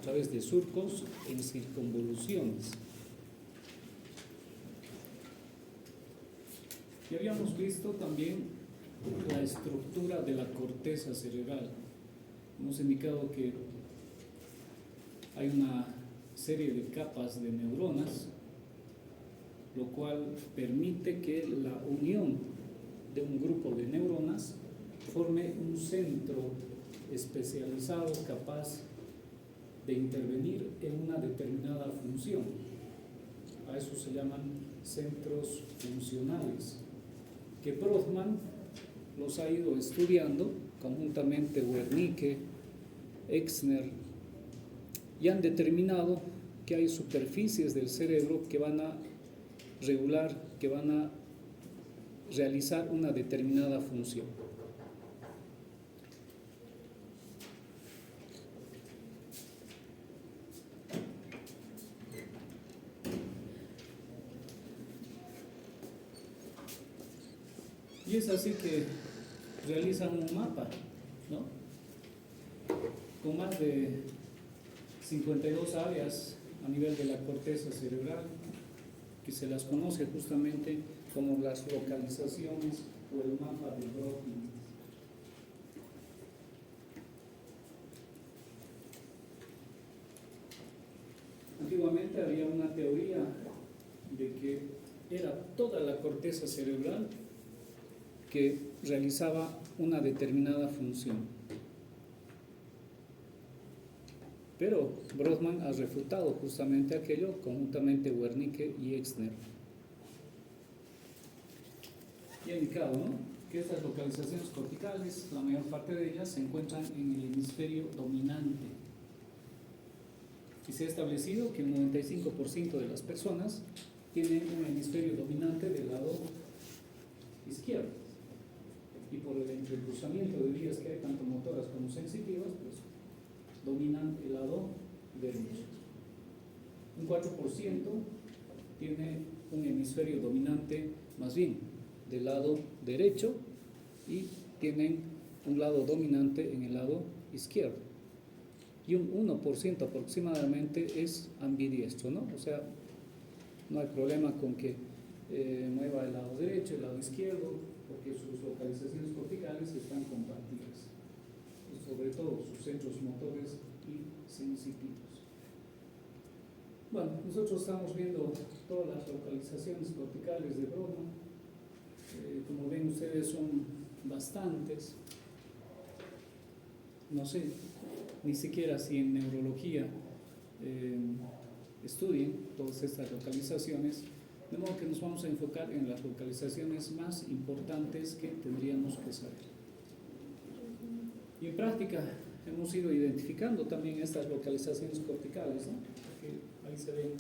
través de surcos en circunvoluciones. Y habíamos visto también la estructura de la corteza cerebral. Hemos indicado que hay una serie de capas de neuronas, lo cual permite que la unión de un grupo de neuronas forme un centro especializado capaz de intervenir en una determinada función. A eso se llaman centros funcionales, que Brodmann los ha ido estudiando conjuntamente Wernicke, Exner, y han determinado que hay superficies del cerebro que van a regular, que van a realizar una determinada función. Y es así que realizan un mapa, ¿no?, con más de 52 áreas a nivel de la corteza cerebral, que se las conoce justamente como las localizaciones o el mapa de Brodmann. Antiguamente había una teoría de que era toda la corteza cerebral que realizaba una determinada función. Pero Brodmann ha refutado justamente aquello conjuntamente Wernicke y Exner. Y ha indicado, ¿no?, que estas localizaciones corticales, la mayor parte de ellas se encuentran en el hemisferio dominante. Y se ha establecido que el 95% de las personas tienen un hemisferio dominante del lado izquierdo. Y por el entrecruzamiento de vías que hay, tanto motoras como sensitivas, pues dominan el lado derecho. Un 4% tiene un hemisferio dominante más bien del lado derecho y tienen un lado dominante en el lado izquierdo. Y un 1% aproximadamente es ambidiestro, ¿no? O sea, no hay problema con que mueva el lado derecho, el lado izquierdo, porque sus localizaciones corticales están compartidas, sobre todo sus centros motores y sensitivos. Bueno, nosotros estamos viendo todas las localizaciones corticales de Brodmann. Como ven ustedes, son bastantes. No sé ni siquiera si en neurología estudien todas estas localizaciones, de modo que nos vamos a enfocar en las localizaciones más importantes que tendríamos que saber. Y en práctica hemos ido identificando también estas localizaciones corticales, ¿no? Porque ahí se ven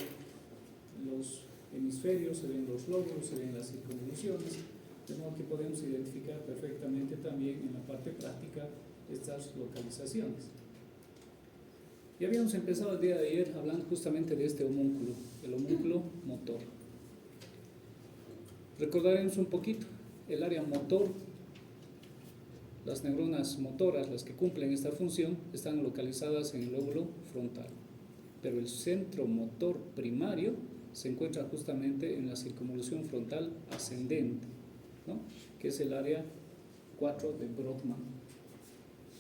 los hemisferios, se ven los lóbulos, se ven las circunvoluciones, de modo que podemos identificar perfectamente también en la parte práctica estas localizaciones. Y habíamos empezado el día de ayer hablando justamente de este homúnculo, el homúnculo motor. Recordaremos un poquito el área motor. Las neuronas motoras, las que cumplen esta función, están localizadas en el lóbulo frontal, pero el centro motor primario se encuentra justamente en la circunvolución frontal ascendente, ¿no?, que es el área 4 de Brodmann.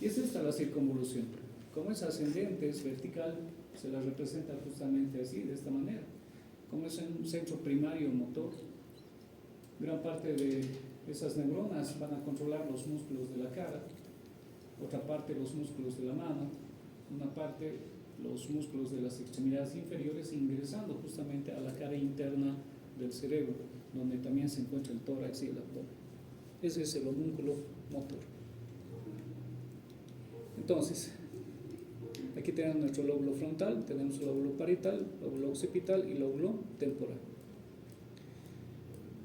Y es esta la circunvolución. Como es ascendente, es vertical, se la representa justamente así, de esta manera. Como es un centro primario motor, gran parte de esas neuronas van a controlar los músculos de la cara, otra parte los músculos de la mano, una parte los músculos de las extremidades inferiores, ingresando justamente a la cara interna del cerebro, donde también se encuentra el tórax y el abdomen. Ese es el homúnculo motor. Entonces, aquí tenemos nuestro lóbulo frontal, tenemos el lóbulo parietal, lóbulo occipital y lóbulo temporal.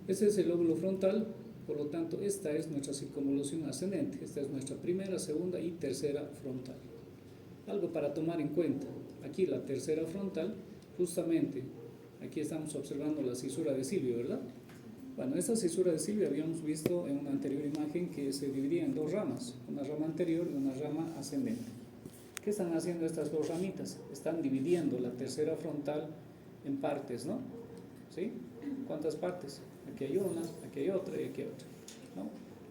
Ese es el lóbulo frontal, por lo tanto, esta es nuestra circunvolución ascendente, esta es nuestra primera, segunda y tercera frontal. Algo para tomar en cuenta, aquí la tercera frontal, justamente, aquí estamos observando la cisura de Silvio, ¿verdad? Bueno, esta cisura de Silvio habíamos visto en una anterior imagen que se dividía en dos ramas, una rama anterior y una rama ascendente. ¿Qué ¿Qué están haciendo estas dos ramitas? Están dividiendo la tercera frontal en partes, ¿no? ¿Sí? ¿Cuántas partes? Aquí hay una, aquí hay otra y aquí hay otra, ¿no?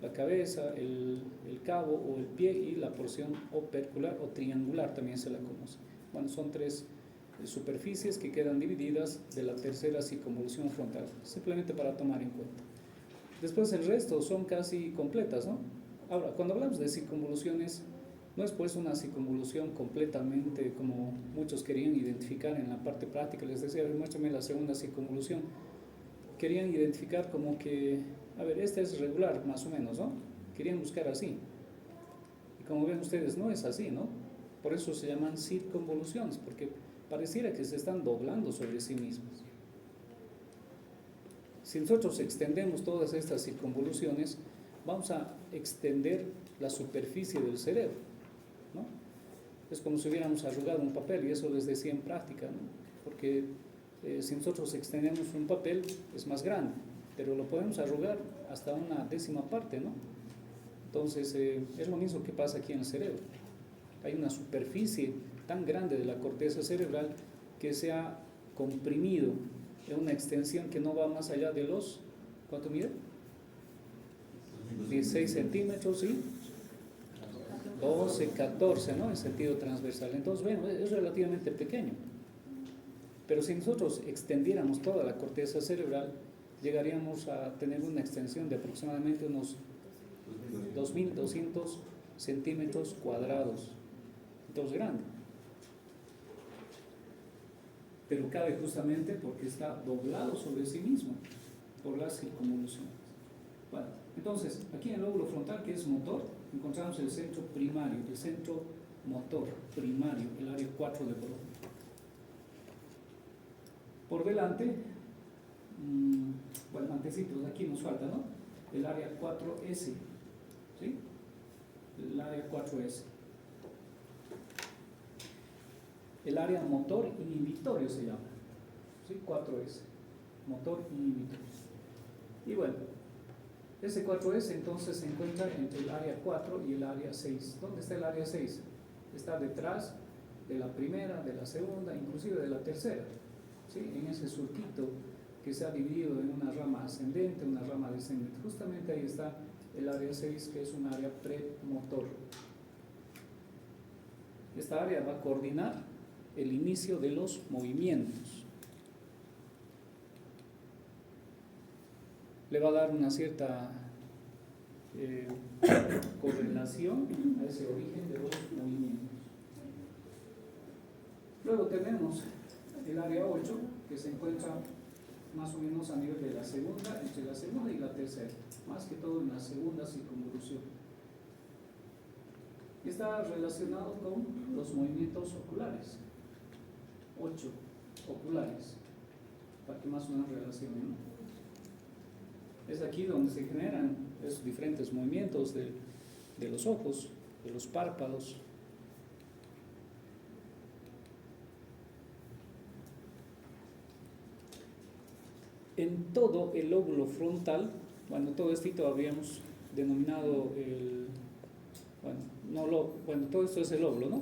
La cabeza, el cabo o el pie y la porción opercular o triangular también se la conoce. Bueno, son tres superficies que quedan divididas de la tercera circunvolución frontal, simplemente para tomar en cuenta. Después el resto son casi completas, ¿no? Ahora, cuando hablamos de circunvoluciones, no es pues una circunvolución completamente como muchos querían identificar en la parte práctica. Les decía, a ver, muéstrame la segunda circunvolución. Querían identificar como que, a ver, esta es regular más o menos, ¿no? Querían buscar así. Y como ven ustedes, no es así, ¿no? Por eso se llaman circunvoluciones, porque pareciera que se están doblando sobre sí mismos. Si nosotros extendemos todas estas circunvoluciones, vamos a extender la superficie del cerebro, ¿no? Es como si hubiéramos arrugado un papel, y eso les decía en práctica, ¿no? Porque si nosotros extendemos un papel es más grande, pero lo podemos arrugar hasta una décima parte, ¿no? Entonces es lo mismo que pasa aquí en el cerebro. Hay una superficie tan grande de la corteza cerebral que se ha comprimido en una extensión que no va más allá de los, ¿cuánto mide? 16 centímetros, ¿sí? 12, 14, ¿no? En sentido transversal. Entonces, bueno, es relativamente pequeño. Pero si nosotros extendiéramos toda la corteza cerebral, llegaríamos a tener una extensión de aproximadamente unos 2.200 centímetros cuadrados. Entonces, grande. Pero cabe justamente porque está doblado sobre sí mismo por las circunvoluciones. Bueno, entonces, aquí en el lóbulo frontal, que es motor, encontramos el centro primario, el centro motor primario, el área 4 de Broca. Por delante, bueno, antecitos, aquí nos falta, ¿no? El área 4S, ¿sí? El área 4S. El área motor inhibitorio se llama, ¿sí? 4S, motor inhibitorio. Y bueno, ese 4S entonces se encuentra entre el área 4 y el área 6. ¿Dónde está el área 6? Está detrás de la primera, de la segunda, inclusive de la tercera, ¿sí? En ese surquito que se ha dividido en una rama ascendente, una rama descendente. Justamente ahí está el área 6, que es un área premotor. Esta área va a coordinar el inicio de los movimientos. Le va a dar una cierta correlación a ese origen de los movimientos. Luego tenemos el área 8, que se encuentra más o menos a nivel de la segunda, entre la segunda y la tercera, más que todo en la segunda circunvolución. Está relacionado con los movimientos oculares. 8 oculares, para que más o menos relacionen, ¿no? Es aquí donde se generan esos diferentes movimientos de los ojos, de los párpados. En todo el lóbulo frontal, bueno, todo esto habríamos denominado todo esto es el lóbulo, ¿no?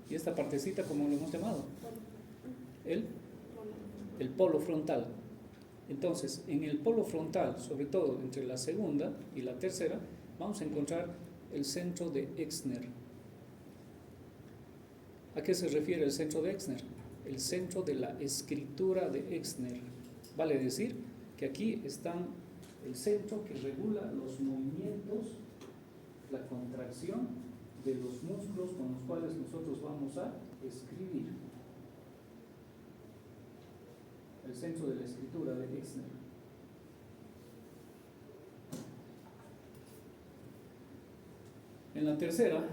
Y esta partecita, ¿cómo lo hemos llamado? El polo frontal. Entonces, en el polo frontal, sobre todo entre la segunda y la tercera, vamos a encontrar el centro de Exner. ¿A qué se refiere el centro de Exner? El centro de la escritura de Exner. Vale decir que aquí está el centro que regula los movimientos, la contracción de los músculos con los cuales nosotros vamos a escribir. El centro de la escritura de Exner. En la tercera,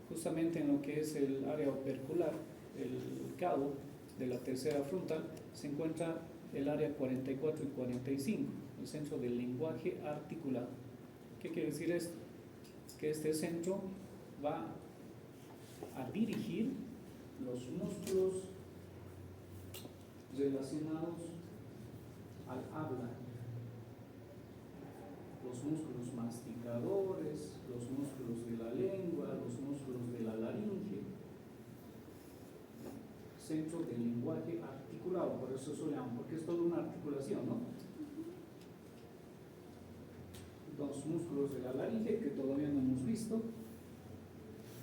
justamente en lo que es el área opercular, el cabo de la tercera frontal, se encuentra el área 44 y 45, el centro del lenguaje articulado. ¿Qué quiere decir esto? Que este centro va a dirigir los músculos relacionados al habla, los músculos masticadores, los músculos de la lengua, los músculos de la laringe, centro del lenguaje articulado, por eso se llama, porque es toda una articulación, ¿no? Los músculos de la laringe que todavía no hemos visto.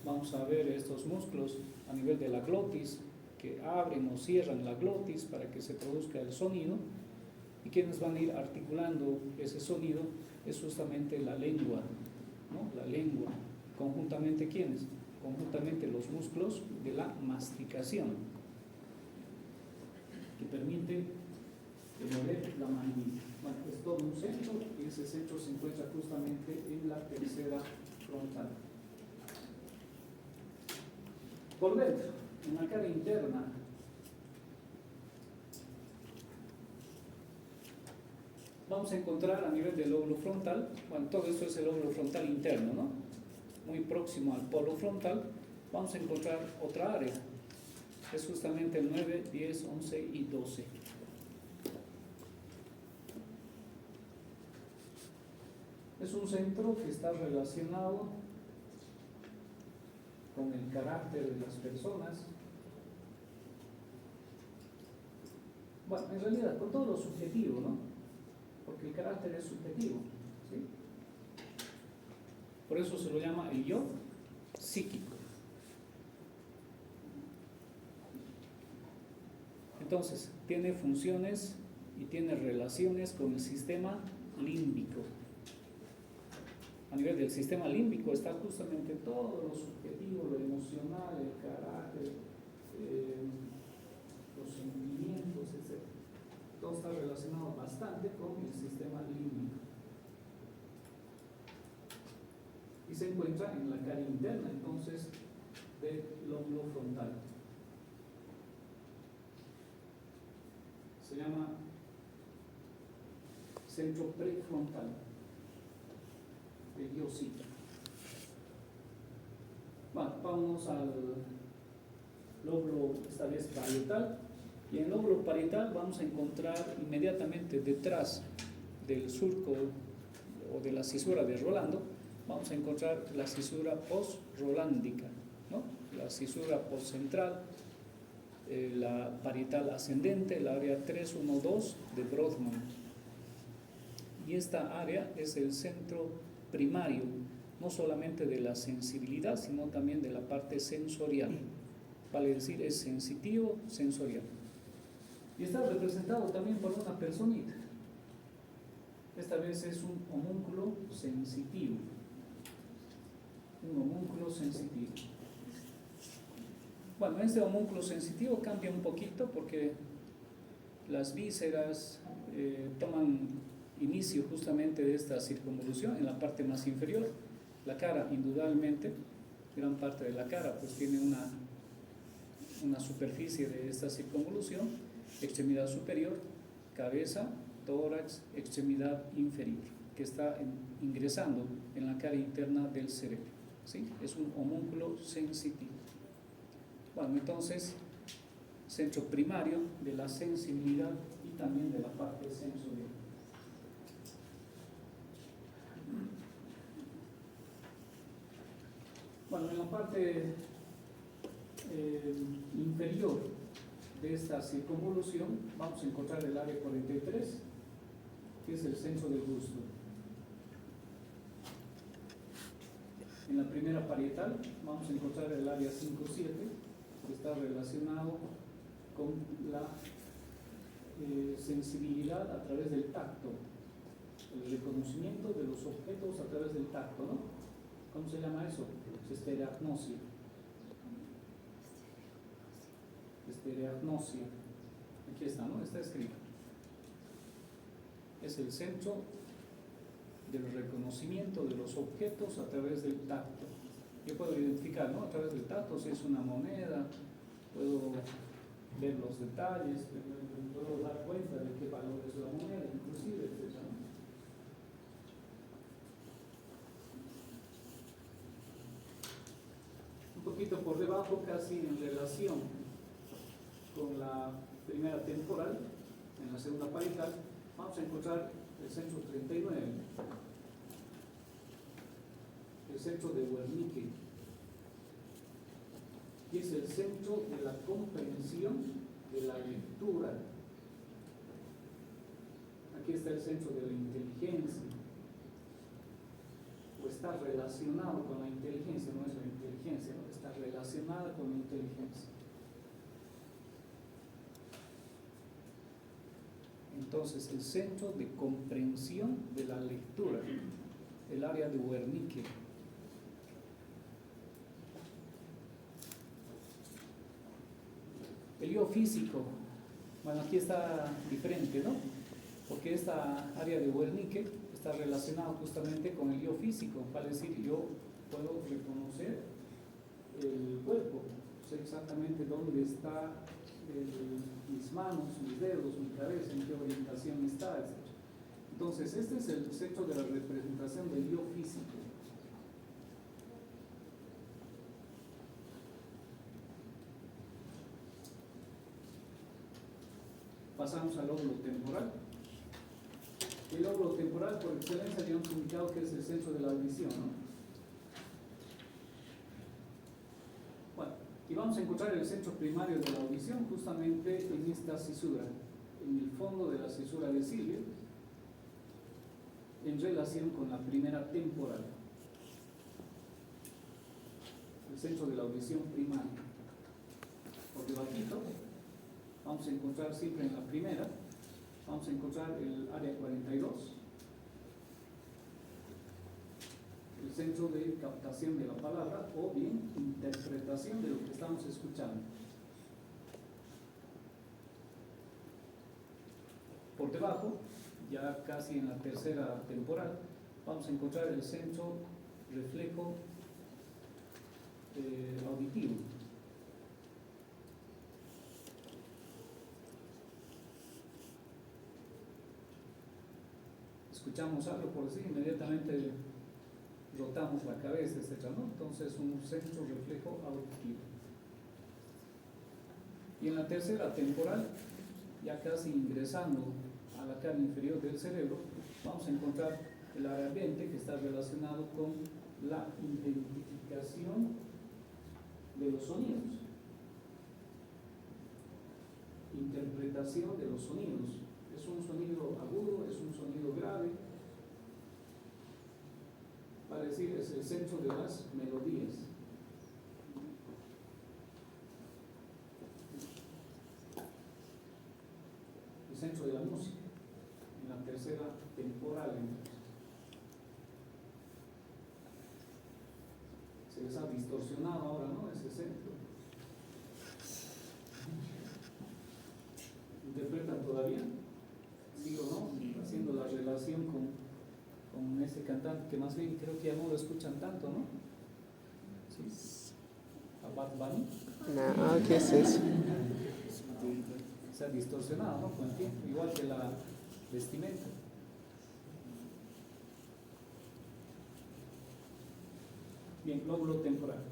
Vamos a ver estos músculos a nivel de la glotis que abren o cierran la glotis para que se produzca el sonido, y quienes van a ir articulando ese sonido es justamente la lengua, ¿no? La lengua. Conjuntamente, ¿quiénes? Conjuntamente los músculos de la masticación que permite mover la mandíbula. Bueno, es todo un centro y ese centro se encuentra justamente en la tercera frontal. Por dentro, en la cara interna, vamos a encontrar a nivel del lóbulo frontal, bueno, todo esto es el lóbulo frontal interno, ¿no? Muy próximo al polo frontal, vamos a encontrar otra área, es justamente el 9, 10, 11 y 12. Es un centro que está relacionado con el carácter de las personas. Bueno, en realidad con todo lo subjetivo, ¿no? Porque el carácter es subjetivo, ¿sí? Por eso se lo llama el yo psíquico. Entonces, tiene funciones y tiene relaciones con el sistema límbico. A nivel del sistema límbico está justamente todo lo subjetivo, lo emocional, el carácter, los sentimientos, etc. Todo está relacionado bastante con el sistema límbico. Y se encuentra en la cara interna, entonces, del lóbulo frontal. Se llama centro prefrontal. El yo sí. Bueno, vamos al lóbulo, esta vez parietal, y en el lóbulo parietal vamos a encontrar inmediatamente detrás del surco o de la cisura de Rolando, vamos a encontrar la cisura post-rolándica, ¿no? La cisura postcentral, la parietal ascendente, el área 312 de Brodmann. Y esta área es el centro primario, no solamente de la sensibilidad, sino también de la parte sensorial. Vale decir, es sensitivo, sensorial. Y está representado también por una personita. Esta vez es un homúnculo sensitivo. Un homúnculo sensitivo. Bueno, este homúnculo sensitivo cambia un poquito porque las vísceras toman inicio justamente de esta circunvolución en la parte más inferior. La cara, indudablemente, gran parte de la cara pues tiene una superficie de esta circunvolución, extremidad superior, cabeza, tórax, extremidad inferior, que está ingresando en la cara interna del cerebro, ¿sí? Es un homúnculo sensitivo. Bueno, entonces, centro primario de la sensibilidad y también de la parte sensorial. Bueno, en la parte inferior de esta circunvolución vamos a encontrar el área 43, que es el centro del gusto. En la primera parietal vamos a encontrar el área 5-7, que está relacionado con la sensibilidad a través del tacto, el reconocimiento de los objetos a través del tacto, ¿no? ¿Cómo se llama eso? Estereognosia. Estereognosia. Aquí está, ¿no? Está escrito. Es el centro del reconocimiento de los objetos a través del tacto. Yo puedo identificar, ¿no? A través del tacto, si es una moneda, puedo ver los detalles, puedo dar cuenta de qué valor es la moneda, inclusive, etc. Un poquito por debajo, casi en relación con la primera temporal, en la segunda parietal, vamos a encontrar el centro 39, el centro de Wernicke, y es el centro de la comprensión comprensión de la lectura. Aquí está el centro de la inteligencia, o está relacionado con la inteligencia, no es la inteligencia, ¿no? Está relacionada con la inteligencia. Entonces, el centro de comprensión de la lectura, el área de Wernicke. El yo físico, bueno, aquí está diferente, ¿no? Porque esta área de Wernicke está relacionada justamente con el yo físico, vale decir, yo puedo reconocer el cuerpo, sé exactamente dónde está mis manos, mis dedos, mi cabeza, en qué orientación está, etc. Entonces, este es el centro de la representación del yo físico. Pasamos al lóbulo temporal. El lóbulo temporal, por excelencia, habíamos indicado que es el centro de la audición, ¿no? Bueno, y vamos a encontrar el centro primario de la audición justamente en esta cisura, en el fondo de la cisura de Silvio, en relación con la primera temporal. El centro de la audición primaria. Por debajito, vamos a encontrar siempre en la primera, vamos a encontrar el área 42, el centro de captación de la palabra o bien interpretación de lo que estamos escuchando. Por debajo, ya casi en la tercera temporal, vamos a encontrar el centro reflejo auditivo. Escuchamos algo, por decir, inmediatamente rotamos la cabeza, etc., ¿no? Entonces, un centro reflejo auditivo. Y en la tercera temporal, ya casi ingresando a la cara inferior del cerebro, vamos a encontrar el área 20, que está relacionado con la identificación de los sonidos, interpretación de los sonidos. ¿Es un sonido agudo? ¿Es un sonido grave? Para decir, es el centro de las melodías. El centro de la música, en la tercera temporal. Se les ha distorsionado ahora, ¿no? Ese centro. ¿Interpretan todavía? ¿Sí o no? Haciendo la relación con ese cantante que más bien creo que ya no lo escuchan tanto, ¿no? ¿Sí? ¿A Bad Bunny? No, ¿qué es eso? Se ha distorsionado, ¿no? Con el tiempo, igual que la vestimenta. Bien, lóbulo temporal.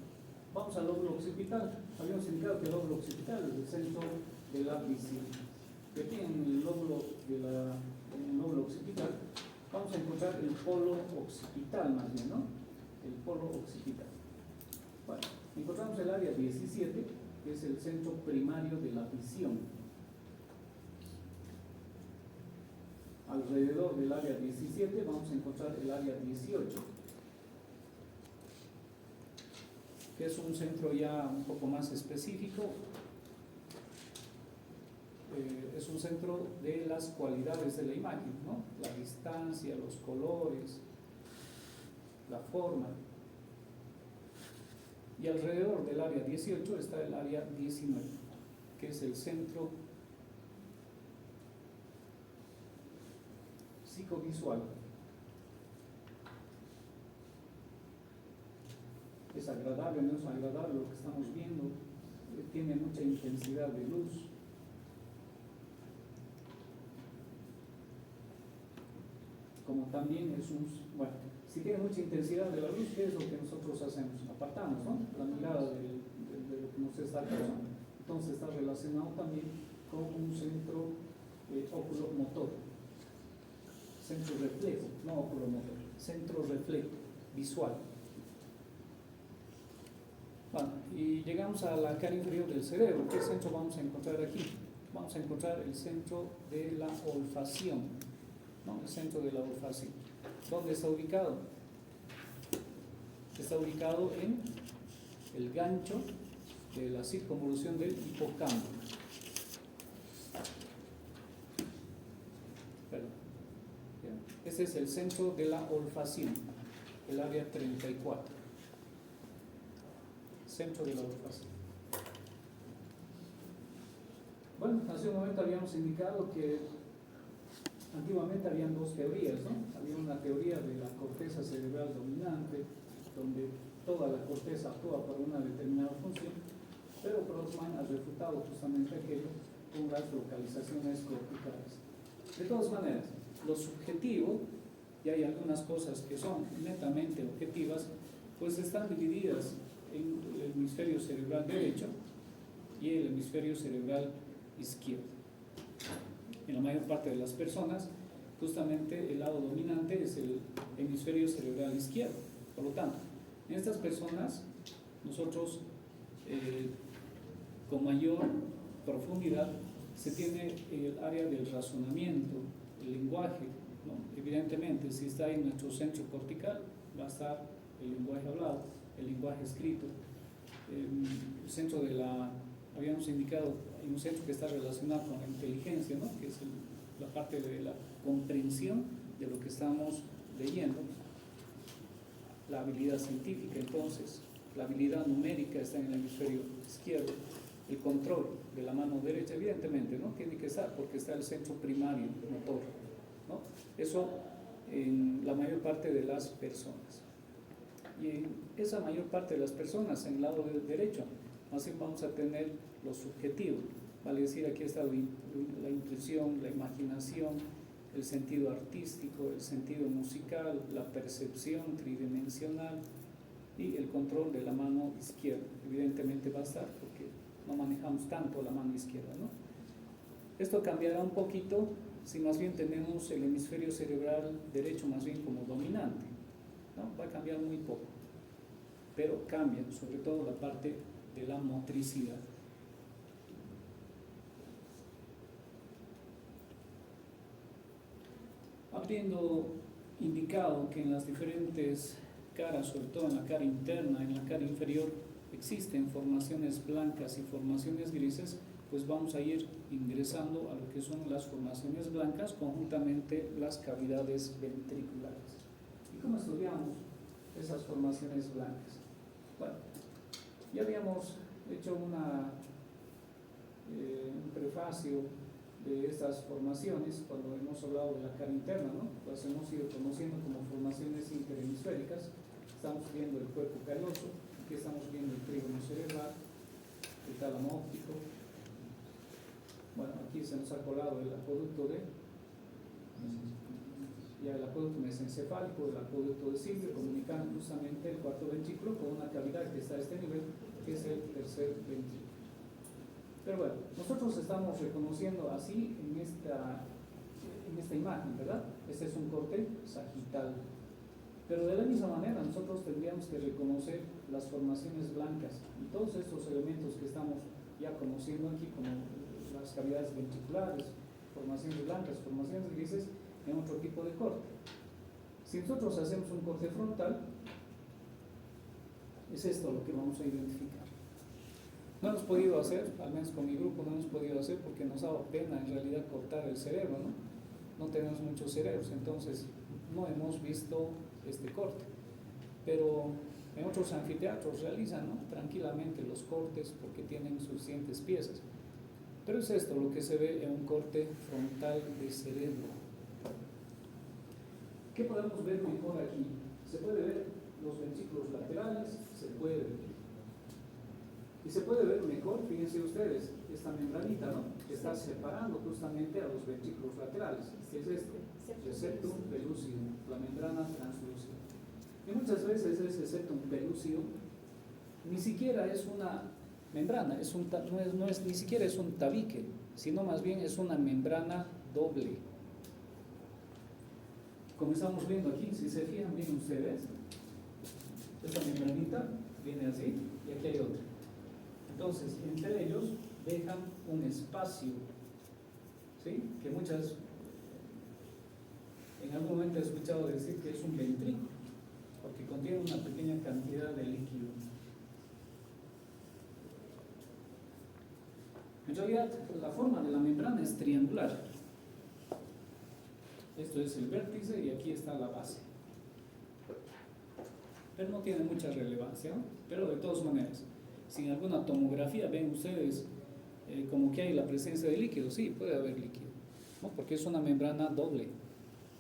Vamos al lóbulo occipital. Habíamos indicado que el lóbulo occipital es el centro de la visión. Y aquí en el lóbulo occipital vamos a encontrar el polo occipital, más bien, ¿no? El polo occipital. Bueno, encontramos el área 17, que es el centro primario de la visión. Alrededor del área 17 vamos a encontrar el área 18, que es un centro ya un poco más específico. Es un centro de las cualidades de la imagen, ¿no? La distancia, los colores, la forma. Y alrededor del área 18 está el área 19, que es el centro psicovisual. Es agradable, no es agradable lo que estamos viendo, tiene mucha intensidad de luz. Como también es bueno, si tiene mucha intensidad de la luz, ¿qué es lo que nosotros hacemos? Apartamos, ¿no? La mirada de lo que nos está causando. Entonces está relacionado también con un centro oculomotor, centro reflejo, no oculomotor, centro reflejo, visual. Bueno, y llegamos a la cara inferior del cerebro. ¿Qué centro vamos a encontrar aquí? Vamos a encontrar el centro de la olfacción, ¿no? El centro de la olfacción. ¿Dónde está ubicado? Está ubicado en el gancho de la circunvolución del hipocampo. Perdón. ¿Ya? Este es el centro de la olfacción, el área 34. Centro de la olfacción. Bueno, hace un momento habíamos indicado que antiguamente habían dos teorías, ¿no? Había una teoría de la corteza cerebral dominante, donde toda la corteza actúa para una determinada función, pero Grossman ha refutado justamente aquello con las localizaciones corticales. De todas maneras, lo subjetivo, y hay algunas cosas que son netamente objetivas, pues están divididas en el hemisferio cerebral derecho y el hemisferio cerebral izquierdo. En la mayor parte de las personas, justamente el lado dominante es el hemisferio cerebral izquierdo. Por lo tanto, en estas personas, nosotros con mayor profundidad se tiene el área del razonamiento, el lenguaje, ¿no? Evidentemente, si está en nuestro centro cortical, va a estar el lenguaje hablado, el lenguaje escrito. El centro de la, habíamos indicado, hay un centro que está relacionado con la inteligencia, ¿no? Que es la parte de la comprensión de lo que estamos leyendo. La habilidad científica, entonces, la habilidad numérica está en el hemisferio izquierdo. El control de la mano derecha, evidentemente, ¿no? Tiene que estar, porque está el centro primario motor, ¿no? Eso en la mayor parte de las personas. Y en esa mayor parte de las personas, en el lado derecho, así vamos a tener lo subjetivo, vale decir, aquí está la intuición, la imaginación, el sentido artístico, el sentido musical, la percepción tridimensional y el control de la mano izquierda. Evidentemente va a estar porque no manejamos tanto la mano izquierda, ¿no? Esto cambiará un poquito si más bien tenemos el hemisferio cerebral derecho más bien como dominante, ¿no? Va a cambiar muy poco, pero cambia sobre todo la parte de la motricidad. Habiendo indicado que en las diferentes caras, sobre todo en la cara interna, en la cara inferior, existen formaciones blancas y formaciones grises, pues vamos a ir ingresando a lo que son las formaciones blancas, conjuntamente las cavidades ventriculares. ¿Y cómo estudiamos esas formaciones blancas? Bueno, ya habíamos hecho un prefacio de estas formaciones cuando hemos hablado de la cara interna, ¿no? Las hemos ido conociendo como formaciones interhemisféricas. Estamos viendo el cuerpo calloso, aquí estamos viendo el trígono cerebral, el tálamo óptico. Bueno, aquí se nos ha colado el acueducto el acueducto mesencefálico, el acueducto de Silvio, comunicando justamente el cuarto ventrículo con una cavidad que está a este nivel, que es el tercer ventrículo. Pero bueno, nosotros estamos reconociendo así en esta imagen, ¿verdad? Este es un corte sagital. Pero de la misma manera nosotros tendríamos que reconocer las formaciones blancas y todos estos elementos que estamos ya conociendo aquí, como las cavidades ventriculares, formaciones blancas, formaciones grises, en otro tipo de corte. Si nosotros hacemos un corte frontal, es esto lo que vamos a identificar. No hemos podido hacer, al menos con mi grupo no hemos podido hacer porque nos daba pena en realidad cortar el cerebro, ¿no? No tenemos muchos cerebros, entonces no hemos visto este corte. Pero en otros anfiteatros realizan, ¿no? Tranquilamente los cortes porque tienen suficientes piezas. Pero es esto lo que se ve en un corte frontal de cerebro. ¿Qué podemos ver mejor aquí? Se puede ver los ventrículos laterales, se puede ver. Y se puede ver mejor, fíjense ustedes, esta membranita, ¿no? Que está separando justamente a los ventrículos laterales. ¿Qué es esto? El septum pellucidum, la membrana translúcida. Y muchas veces ese septum pellucidum ni siquiera es una membrana, ni siquiera es un tabique, sino más bien es una membrana doble. Como estamos viendo aquí, si se fijan bien ustedes, esta membranita viene así, y aquí hay otro. Entonces, entre ellos dejan un espacio, ¿sí? Que en algún momento he escuchado decir que es un ventrículo, porque contiene una pequeña cantidad de líquido. En realidad, la forma de la membrana es triangular. Esto es el vértice y aquí está la base. Pero no tiene mucha relevancia, ¿no? Pero de todas maneras, si en alguna tomografía ven ustedes como que hay la presencia de líquido, sí, puede haber líquido, ¿no? Porque es una membrana doble,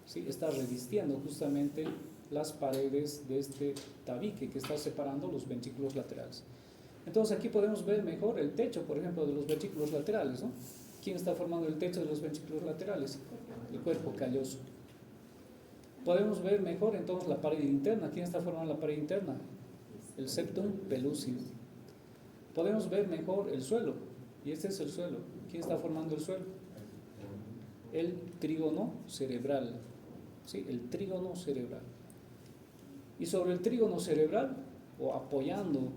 ¿sí? Está revistiendo justamente las paredes de este tabique que está separando los ventrículos laterales. Entonces aquí podemos ver mejor el techo, por ejemplo, de los ventrículos laterales, ¿no? ¿Quién está formando el techo de los ventrículos laterales? El cuerpo calloso. Podemos ver mejor entonces la pared interna. ¿Quién está formando la pared interna? El septum pelúcido. Podemos ver mejor el suelo, y este es el suelo. ¿Quién está formando el suelo? El trígono cerebral, ¿sí? El trígono cerebral. Y sobre el trígono cerebral, o apoyando,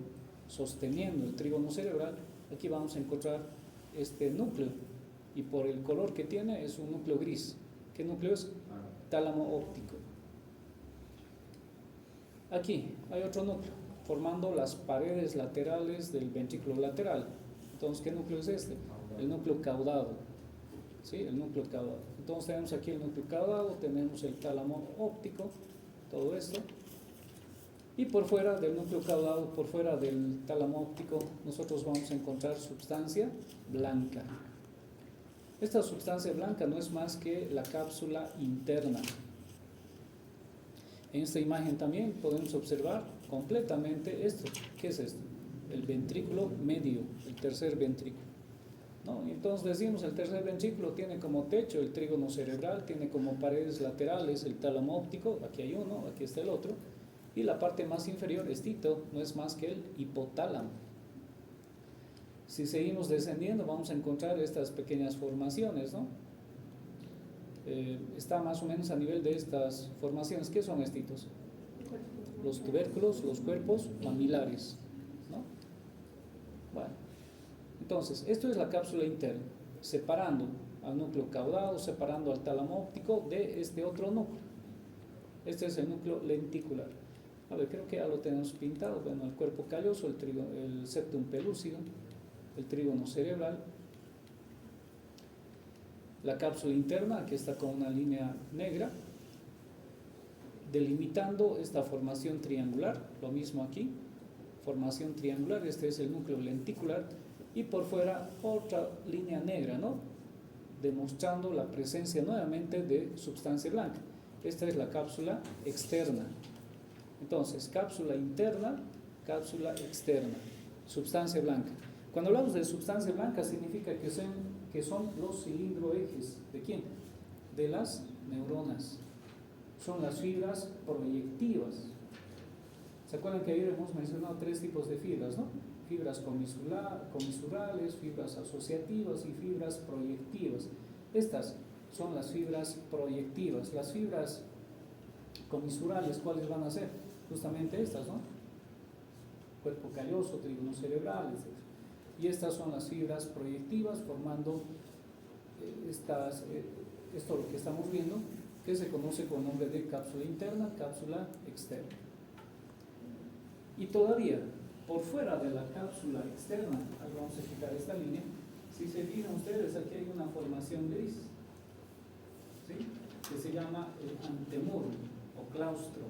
sosteniendo el trígono cerebral, aquí vamos a encontrar este núcleo, y por el color que tiene es un núcleo gris. ¿Qué núcleo es? Tálamo óptico. Aquí hay otro núcleo formando las paredes laterales del ventrículo lateral. Entonces, ¿qué núcleo es este? El núcleo caudado, ¿sí? El núcleo caudado. Entonces tenemos aquí el núcleo caudado, tenemos el tálamo óptico, todo esto. Y por fuera del núcleo caudado, por fuera del tálamo óptico, nosotros vamos a encontrar sustancia blanca. Esta sustancia blanca no es más que la cápsula interna. En esta imagen también podemos observar completamente esto. ¿Qué es esto? El ventrículo medio, el tercer ventrículo, ¿no? Entonces decimos, el tercer ventrículo tiene como techo el trígono cerebral, tiene como paredes laterales el tálamo óptico, aquí hay uno, aquí está el otro, y la parte más inferior, estito, no es más que el hipotálamo. Si seguimos descendiendo vamos a encontrar estas pequeñas formaciones, ¿no? Está más o menos a nivel de estas formaciones. ¿Qué son estitos? Los tubérculos, los cuerpos mamilares, ¿no? Bueno, entonces, esto es la cápsula interna, separando al núcleo caudado, separando al tálamo óptico de este otro núcleo. Este es el núcleo lenticular. A ver, creo que ya lo tenemos pintado. Bueno, el cuerpo calloso, el septum pelúcido, el trígono cerebral, la cápsula interna, que está con una línea negra, delimitando esta formación triangular, lo mismo aquí, formación triangular, este es el núcleo lenticular, y por fuera otra línea negra, ¿no? Demostrando la presencia nuevamente de sustancia blanca. Esta es la cápsula externa. Entonces, cápsula interna, cápsula externa, sustancia blanca. Cuando hablamos de sustancia blanca significa que son los cilindroejes. ¿De quién? De las neuronas. Son las fibras proyectivas. ¿Se acuerdan que ayer hemos mencionado 3 tipos de fibras, ¿no? Fibras comisurales, fibras asociativas y fibras proyectivas. Estas son las fibras proyectivas. Las fibras comisurales, ¿cuáles van a ser? Justamente estas, ¿no? Cuerpo calloso, trígono cerebral, etc. Y estas son las fibras proyectivas formando esto lo que estamos viendo, que se conoce con nombre de cápsula interna, cápsula externa. Y todavía, por fuera de la cápsula externa, ahí vamos a quitar esta línea, si se fijan ustedes, aquí hay una formación gris, ¿sí? Que se llama el antemuro o claustro,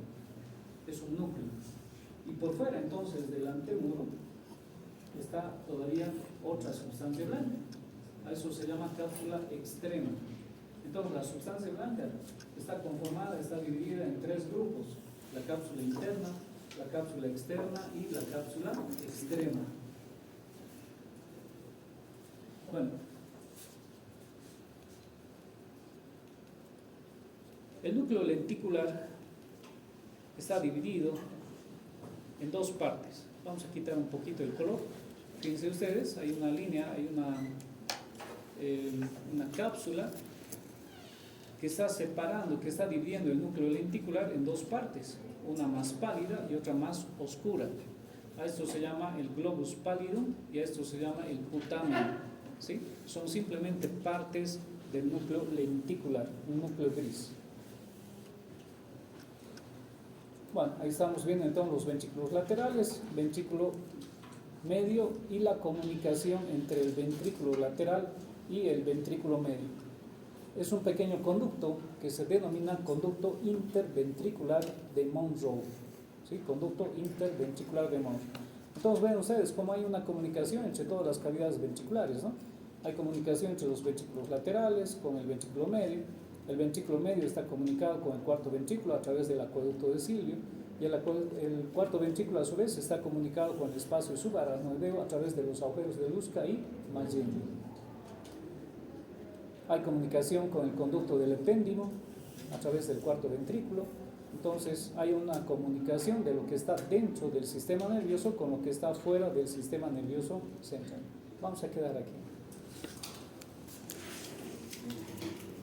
es un núcleo. Y por fuera entonces del antemuro está todavía otra sustancia blanca, a eso se llama cápsula externa. Entonces la sustancia blanca está conformada, está dividida en 3 grupos: la cápsula interna, la cápsula externa y la cápsula extrema. Bueno, el núcleo lenticular está dividido en 2 partes. Vamos a quitar un poquito el color. Fíjense ustedes, hay una línea, hay una cápsula que está separando, que está dividiendo el núcleo lenticular en 2 partes, una más pálida y otra más oscura. A esto se llama el globus pallidum y a esto se llama el putamen, ¿sí? Son simplemente partes del núcleo lenticular, un núcleo gris. Bueno, ahí estamos viendo entonces los ventrículos laterales, ventrículo medio y la comunicación entre el ventrículo lateral y el ventrículo medio. Es un pequeño conducto que se denomina conducto interventricular de Monro, ¿sí? Conducto interventricular de Monro. Entonces ven ustedes cómo hay una comunicación entre todas las cavidades ventriculares, ¿no? Hay comunicación entre los ventrículos laterales con el ventrículo medio. El ventrículo medio está comunicado con el cuarto ventrículo a través del acueducto de Silvio, y el cuarto ventrículo a su vez está comunicado con el espacio subaracnoideo a través de los agujeros de Luska y Magini. Hay comunicación con el conducto del epéndimo a través del cuarto ventrículo. Entonces hay una comunicación de lo que está dentro del sistema nervioso con lo que está fuera del sistema nervioso central. Vamos a quedar aquí.